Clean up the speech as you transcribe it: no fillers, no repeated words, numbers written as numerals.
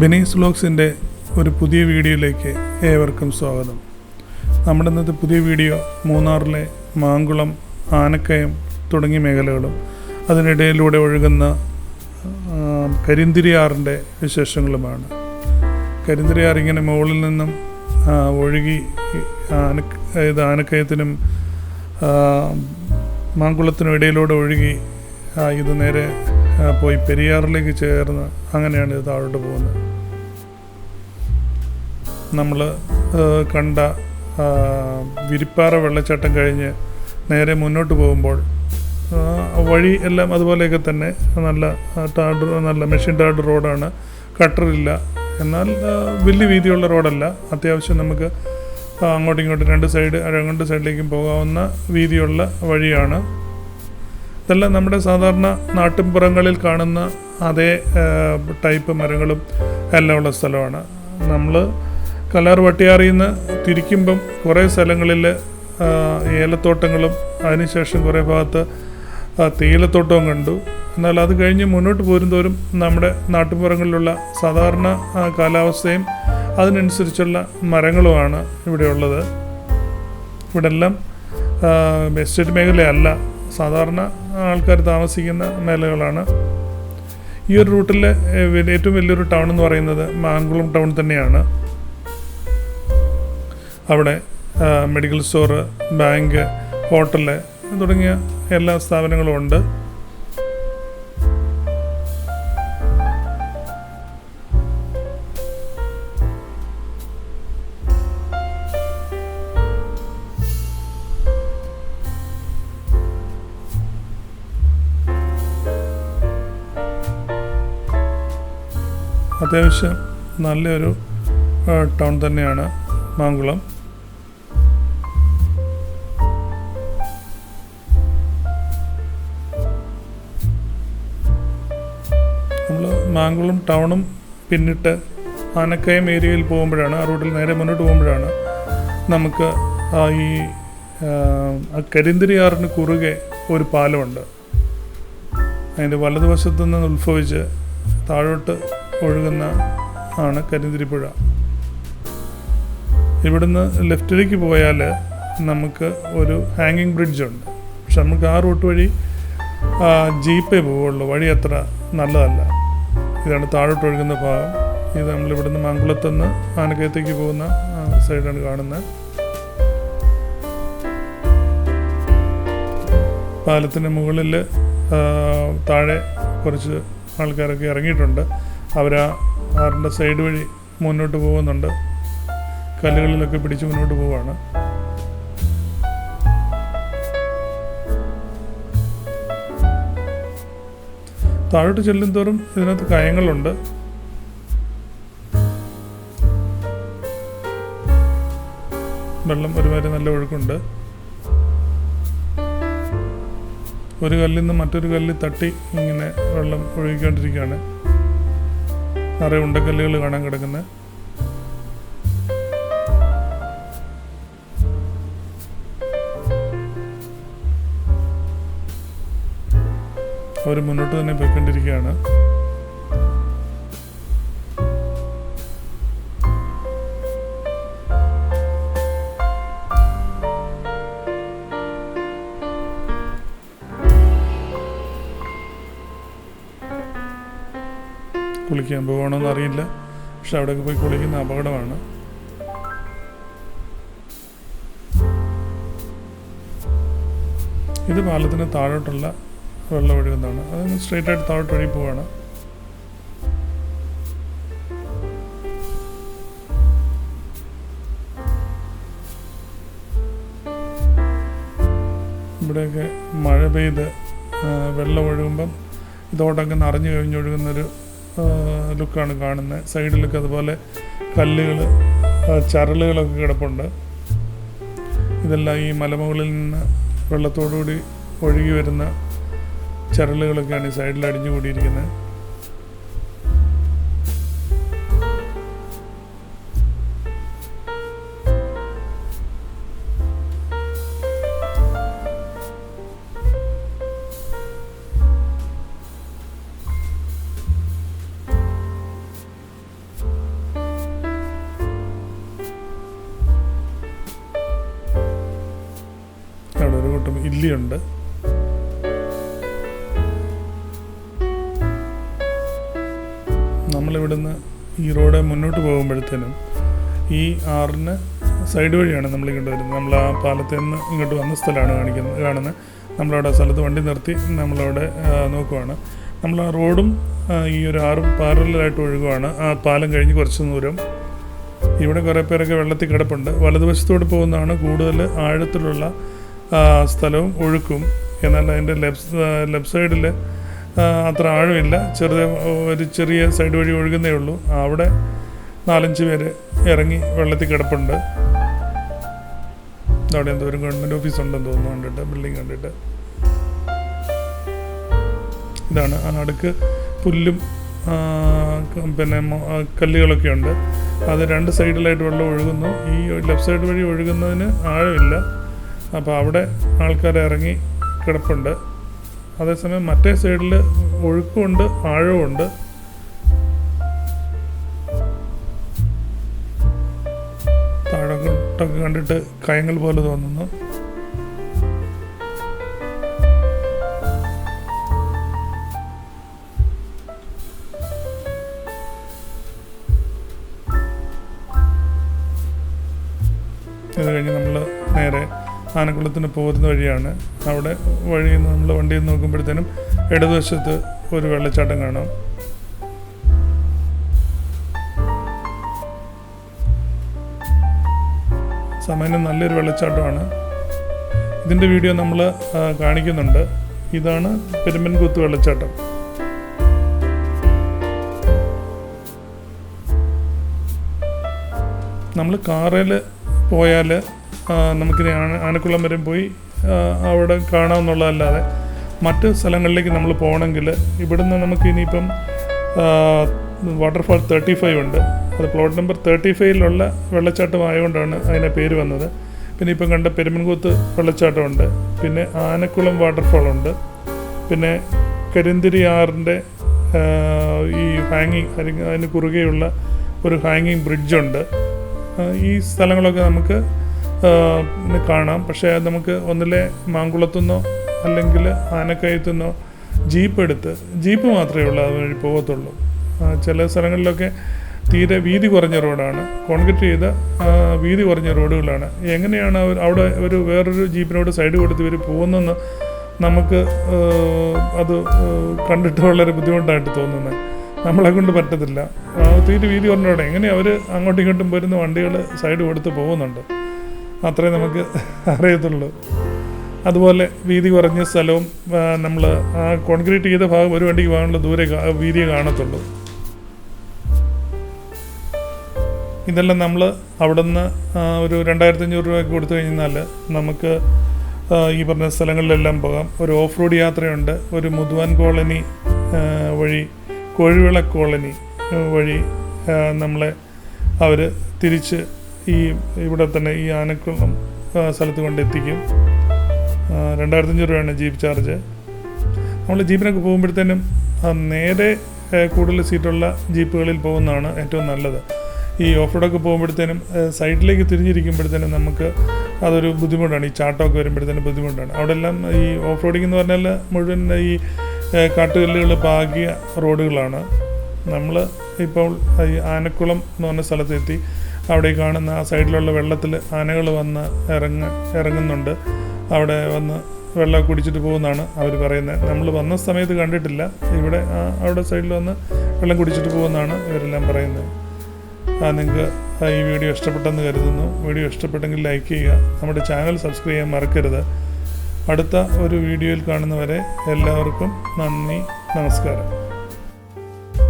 ബെനീസ് വ്ലോഗ്സിൻ്റെ ഒരു പുതിയ വീഡിയോയിലേക്ക് ഏവർക്കും സ്വാഗതം. നമ്മുടെ ഇന്നത്തെ പുതിയ വീഡിയോ മൂന്നാറിലെ മാങ്കുളം, ആനക്കയം തുടങ്ങിയ മേഖലകളും അതിനിടയിലൂടെ ഒഴുകുന്ന കരിന്തിരിയാറിൻ്റെ വിശേഷങ്ങളുമാണ്. കരിന്തിരിയാർ ഇങ്ങനെ മുകളിൽ നിന്നും ഒഴുകി ആനക്കയത്തിനും മാങ്കുളത്തിനും ഇടയിലൂടെ ഒഴുകി ഇത് നേരെ പോയി പെരിയാറിലേക്ക് ചേർന്ന് അങ്ങനെയാണ് ഇത് താഴോട്ട് പോകുന്നത്. നമ്മൾ കണ്ട വിരിപ്പാറ വെള്ളച്ചാട്ടം കഴിഞ്ഞ് നേരെ മുന്നോട്ട് പോകുമ്പോൾ വഴി എല്ലാം അതുപോലെയൊക്കെ തന്നെ നല്ല മെഷീൻ ടാർഡ് റോഡാണ്. കട്ടറില്ല, എന്നാൽ വലിയ വീതിയുള്ള റോഡല്ല. അത്യാവശ്യം നമുക്ക് അങ്ങോട്ടും ഇങ്ങോട്ടും രണ്ട് സൈഡിലേക്കും പോകാവുന്ന വീതിയുള്ള വഴിയാണ്. ഇതെല്ലാം നമ്മുടെ സാധാരണ നാട്ടിൻപുറങ്ങളിൽ കാണുന്ന അതേ ടൈപ്പ് മരങ്ങളും എല്ലാം ഉള്ള സ്ഥലമാണ്. നമ്മൾ കല്ലാർ വട്ടിയാറിൽ നിന്ന് തിരിക്കുമ്പം കുറേ സ്ഥലങ്ങളിൽ ഏലത്തോട്ടങ്ങളും അതിനുശേഷം കുറേ ഭാഗത്ത് തേയിലത്തോട്ടവും കണ്ടു. എന്നാൽ അത് കഴിഞ്ഞ് മുന്നോട്ട് പോരുന്തോറും നമ്മുടെ നാട്ടുപുറങ്ങളിലുള്ള സാധാരണ കാലാവസ്ഥയും അതിനനുസരിച്ചുള്ള മരങ്ങളുമാണ് ഇവിടെയുള്ളത്. ഇവിടെല്ലാം എസ്റ്റേറ്റ് മേഖലയല്ല, സാധാരണ ആൾക്കാർ താമസിക്കുന്ന മേഖലകളാണ്. ഈ ഒരു റൂട്ടിലെ ഏറ്റവും വലിയൊരു ടൗൺ എന്ന് പറയുന്നത് മാങ്കുളം ടൗൺ തന്നെയാണ്. അവിടെ മെഡിക്കൽ സ്റ്റോറ്, ബാങ്ക്, ഹോട്ടല് തുടങ്ങിയ എല്ലാ സ്ഥാപനങ്ങളും ഉണ്ട്. അത്യാവശ്യം നല്ലൊരു ടൗൺ തന്നെയാണ് മാങ്കുളം. നമ്മൾ മാങ്കുളം ടൗണും പിന്നിട്ട് ആനക്കയം ഏരിയയിൽ പോകുമ്പോഴാണ്, ആ റൂട്ടിൽ നേരെ മുന്നോട്ട് പോകുമ്പോഴാണ് നമുക്ക് ഈ കരിന്തിരിയാറിന് കുറുകെ ഒരു പാലമുണ്ട്. അതിൻ്റെ വലതുവശത്തു നിന്ന് ഉത്ഭവിച്ച് താഴോട്ട് ഒഴുകുന്ന ആണ് കരിന്തിരിപ്പുഴ. ഇവിടുന്ന് ലെഫ്റ്റിലേക്ക് പോയാൽ നമുക്ക് ഒരു ഹാങ്ങിങ് ബ്രിഡ്ജുണ്ട്. പക്ഷെ നമുക്ക് ആ റൂട്ട് വഴി ജീപ്പേ പോവുള്ളൂ, വഴി അത്ര നല്ലതല്ല. ഇതാണ് താഴോട്ട് ഒഴുകുന്ന ഭാഗം. ഇത് നമ്മളിവിടുന്ന് മാങ്കുളത്തുനിന്ന് ആനക്കയത്തേക്ക് പോകുന്ന സൈഡാണ് കാണുന്നത്. പാലത്തിന് മുകളിൽ താഴെ കുറച്ച് ആൾക്കാരൊക്കെ ഇറങ്ങിയിട്ടുണ്ട്. അവർ ആറിൻ്റെ സൈഡ് വഴി മുന്നോട്ട് പോകുന്നുണ്ട്. കല്ലുകളിലൊക്കെ പിടിച്ച് മുന്നോട്ട് പോവുകയാണ്. താഴോട്ട് ചെല്ലും തോറും ഇതിനകത്ത് കയങ്ങളുണ്ട്. വെള്ളം ഒരുമാതിരി നല്ല ഒഴുക്കുണ്ട്. ഒരു കല്ലിൽ നിന്ന് മറ്റൊരു കല്ലിൽ തട്ടി ഇങ്ങനെ വെള്ളം ഒഴുകിക്കൊണ്ടിരിക്കുകയാണ്. നിറയെ ഉണ്ടക്കല്ലുകൾ കാണാൻ കിടക്കുന്നത്. അവർ മുന്നോട്ട് തന്നെ പോയിക്കൊണ്ടിരിക്കുകയാണ്. കുളിക്കാൻ പോകണമെന്ന് അറിയില്ല, പക്ഷെ അവിടെയൊക്കെ പോയി കുളിക്കുന്ന അപകടമാണ്. ഇത് പാലത്തിന് താഴോട്ടുള്ള വെള്ളം ഒഴുകുന്നതാണ്. അത് സ്ട്രെയിറ്റ് ആയിട്ട് താഴോട്ട് ഒഴുകി പോവാണ്. ഇവിടെയൊക്കെ മഴ പെയ്ത് വെള്ളം ഒഴുകുമ്പം ഇതോടൊക്കെ നിറഞ്ഞു കഴിഞ്ഞൊഴുകുന്നൊരു ലുക്കാണ് കാണുന്നത്. സൈഡിലൊക്കെ അതുപോലെ കല്ലുകൾ, ചരലുകളൊക്കെ കിടപ്പുണ്ട്. ഇതെല്ലാം ഈ മലമുകളിൽ നിന്ന് വെള്ളത്തോടുകൂടി ഒഴുകി വരുന്ന ചരലുകളൊക്കെയാണ് ഈ സൈഡിൽ അടിഞ്ഞു കൂടിയിരിക്കുന്നത്. വേലിയുണ്ട്. നമ്മളിവിടുന്ന് ഈ റോഡ് മുന്നോട്ട് പോകുമ്പോഴത്തേനും ഈ ആറിന് സൈഡ് വഴിയാണ് നമ്മൾ ഇങ്ങോട്ട് വരുന്നത്. നമ്മൾ ആ പാലത്തിൽ നിന്ന് ഇങ്ങോട്ട് വന്ന സ്ഥലമാണ് കാണുന്നത്. നമ്മളവിടെ സ്ഥലത്ത് വണ്ടി നിർത്തി നമ്മളവിടെ നോക്കുവാണ്. നമ്മൾ ആ റോഡും ഈ ഒരു ആറും പാരലായിട്ട് ഒഴുകുവാണ്. ആ പാലം കഴിഞ്ഞ് കുറച്ച് ദൂരം ഇവിടെ കുറേ പേരൊക്കെ വെള്ളത്തിൽ കിടപ്പുണ്ട്. വലതുവശത്തോട് പോകുന്നതാണ് കൂടുതൽ ആഴത്തിലുള്ള സ്ഥലവും ഒഴുക്കും. എന്നാൽ അതിൻ്റെ ലെഫ്റ്റ് സൈഡിൽ അത്ര ആഴമില്ല, ഒരു ചെറിയ സൈഡ് വഴി ഒഴുകുന്നേ ഉള്ളൂ. അവിടെ 4-5 പേര് ഇറങ്ങി വെള്ളത്തിൽ കിടപ്പുണ്ട്. അവിടെ എന്തോ ഒരു ഗവൺമെൻറ് ഓഫീസ് ഉണ്ടെന്ന് തോന്നുന്നു, കണ്ടിട്ട് ബിൽഡിങ് കണ്ടിട്ട്. ഇതാണ് ആ അടുക്ക് പുല്ലും പിന്നെ കല്ലുകളൊക്കെ ഉണ്ട്. അത് 2 സൈഡിലായിട്ട് വെള്ളം ഒഴുകുന്നു. ഈ ലെഫ്റ്റ് സൈഡ് വഴി ഒഴുകുന്നതിന് ആഴമില്ല, അപ്പോൾ അവിടെ ആൾക്കാർ ഇറങ്ങി കിടപ്പുണ്ട്. അതേസമയം മറ്റേ സൈഡിൽ ഒഴുക്കുമുണ്ട്, ആഴവുമുണ്ട്. താഴോട്ടൊക്കെ കണ്ടിട്ട് കയങ്ങൾ പോലെ തോന്നുന്നു. ഇത് കഴിഞ്ഞ് നമ്മൾ നേരെ ആനക്കുളത്തിന് പോകുന്ന വഴിയാണ്. അവിടെ വഴിയിൽ നിന്ന് നമ്മൾ വണ്ടിയിൽ നോക്കുമ്പോഴത്തേനും ഇടതുവശത്ത് ഒരു വെള്ളച്ചാട്ടം കാണാം. സമയം നല്ലൊരു വെള്ളച്ചാട്ടമാണ്. ഇതിൻ്റെ വീഡിയോ നമ്മൾ കാണിക്കുന്നുണ്ട്. ഇതാണ് പെരുമ്പൻകുത്ത് വെള്ളച്ചാട്ടം. നമ്മൾ കാറിൽ പോയാൽ നമുക്കിനി ആനക്കുളം വരെ പോയി അവിടെ കാണാമെന്നുള്ളതല്ലാതെ മറ്റ് സ്ഥലങ്ങളിലേക്ക് നമ്മൾ പോകണമെങ്കിൽ ഇവിടുന്ന് നമുക്ക് ഇനിയിപ്പം വാട്ടർഫാൾ 35 ഉണ്ട്. അത് പ്ലോട്ട് നമ്പർ 35 വെള്ളച്ചാട്ടം ആയതുകൊണ്ടാണ് അതിൻ്റെ പേര് വന്നത്. പിന്നെ ഇപ്പം കണ്ട പെരുമ്പൻകുത്ത് വെള്ളച്ചാട്ടമുണ്ട്. പിന്നെ ആനക്കുളം വാട്ടർഫാളുണ്ട്. പിന്നെ കരിന്തിരി ആറിൻ്റെ ഈ അതിന് കുറുകെയുള്ള ഒരു ഹാങ്ങിങ് ബ്രിഡ്ജുണ്ട്. ഈ സ്ഥലങ്ങളൊക്കെ നമുക്ക് കാണാം. പക്ഷേ നമുക്ക് ഒന്നിലെ മാങ്കുളത്തുനിന്നോ അല്ലെങ്കിൽ ആനക്കയത്തുനിന്നോ ജീപ്പ് മാത്രമേ ഉള്ളൂ അതുവഴി പോകത്തുള്ളൂ. ചില സ്ഥലങ്ങളിലൊക്കെ തീരെ വീതി കുറഞ്ഞ റോഡാണ്, കോൺക്രീറ്റ് ചെയ്ത വീതി കുറഞ്ഞ റോഡുകളാണ്. എങ്ങനെയാണ് അവിടെ വേറൊരു ജീപ്പിനോട് സൈഡ് കൊടുത്ത് ഇവർ പോകുന്നതെന്ന് നമുക്ക് അത് കണ്ടിട്ട് വളരെ ബുദ്ധിമുട്ടായിട്ട് തോന്നുന്നത്. നമ്മളെ കൊണ്ട് പറ്റത്തില്ല. തീരെ വീതി കുറഞ്ഞ റോഡ് എങ്ങനെയാണ് അവർ അങ്ങോട്ടും ഇങ്ങോട്ടും വരുന്ന വണ്ടികൾ സൈഡ് കൊടുത്ത് പോകുന്നുണ്ട്, അത്രേ നമുക്ക് അറിയത്തുള്ളൂ. അതുപോലെ വീതി കുറഞ്ഞ സ്ഥലവും നമ്മൾ ആ കോൺക്രീറ്റ് ചെയ്ത ഭാഗം ഒരു വണ്ടിക്ക് പോകാനുള്ള വീതിയെ കാണത്തുള്ളൂ. ഇതെല്ലാം നമ്മൾ അവിടെ നിന്ന് ഒരു 2500 രൂപയ്ക്ക് കൊടുത്തു കഴിഞ്ഞാൽ നമുക്ക് ഈ പറഞ്ഞ സ്ഥലങ്ങളിലെല്ലാം പോകാം. ഒരു ഓഫ് റോഡ് യാത്രയുണ്ട്. ഒരു മുതുവാൻ കോളനി വഴി കോഴിവിള കോളനി വഴി നമ്മളെ അവർ തിരിച്ച് ഇവിടെ തന്നെ ഈ ആനക്കുളം സ്ഥലത്ത് കൊണ്ടെത്തിക്കും. 2500 രൂപയാണ് ജീപ്പ് ചാർജ്. നമ്മൾ ജീപ്പിനൊക്കെ പോകുമ്പോഴത്തേനും നേരെ കൂടുതൽ സീറ്റുള്ള ജീപ്പുകളിൽ പോകുന്നതാണ് ഏറ്റവും നല്ലത്. ഈ ഓഫ് റോഡൊക്കെ പോകുമ്പോഴത്തേനും സൈഡിലേക്ക് തിരിഞ്ഞിരിക്കുമ്പോഴത്തേനും നമുക്ക് അതൊരു ബുദ്ധിമുട്ടാണ്. ഈ ചാട്ടമൊക്കെ വരുമ്പോഴത്തേനും ബുദ്ധിമുട്ടാണ്. അവിടെ എല്ലാം ഈ ഓഫ് റോഡിങ് എന്ന് പറഞ്ഞാൽ മുഴുവൻ ഈ കാട്ടുകല്ലുകൾ പാകിയ റോഡുകളാണ്. നമ്മൾ ഇപ്പോൾ ഈ ആനക്കുളം എന്ന് പറഞ്ഞ സ്ഥലത്തെത്തി. അവിടെ കാണുന്ന ആ സൈഡിലുള്ള വെള്ളത്തിൽ ആനകൾ വന്ന് ഇറങ്ങുന്നുണ്ട്. അവിടെ വന്ന് വെള്ളം കുടിച്ചിട്ട് പോകുന്നതാണ് അവർ പറയുന്നത്. നമ്മൾ വന്ന സമയത്ത് കണ്ടിട്ടില്ല. ഇവിടെ അവിടെ സൈഡിൽ വന്ന് വെള്ളം കുടിച്ചിട്ട് പോകുന്നതാണ് ഇവരെല്ലാം പറയുന്നത്. നിങ്ങൾക്ക് ഈ വീഡിയോ ഇഷ്ടപ്പെട്ടെന്ന് കരുതുന്നു. വീഡിയോ ഇഷ്ടപ്പെട്ടെങ്കിൽ ലൈക്ക് ചെയ്യുക. നമ്മുടെ ചാനൽ സബ്സ്ക്രൈബ് ചെയ്യാൻ മറക്കരുത്. അടുത്ത ഒരു വീഡിയോയിൽ കാണുന്നവരെ എല്ലാവർക്കും നന്ദി, നമസ്കാരം.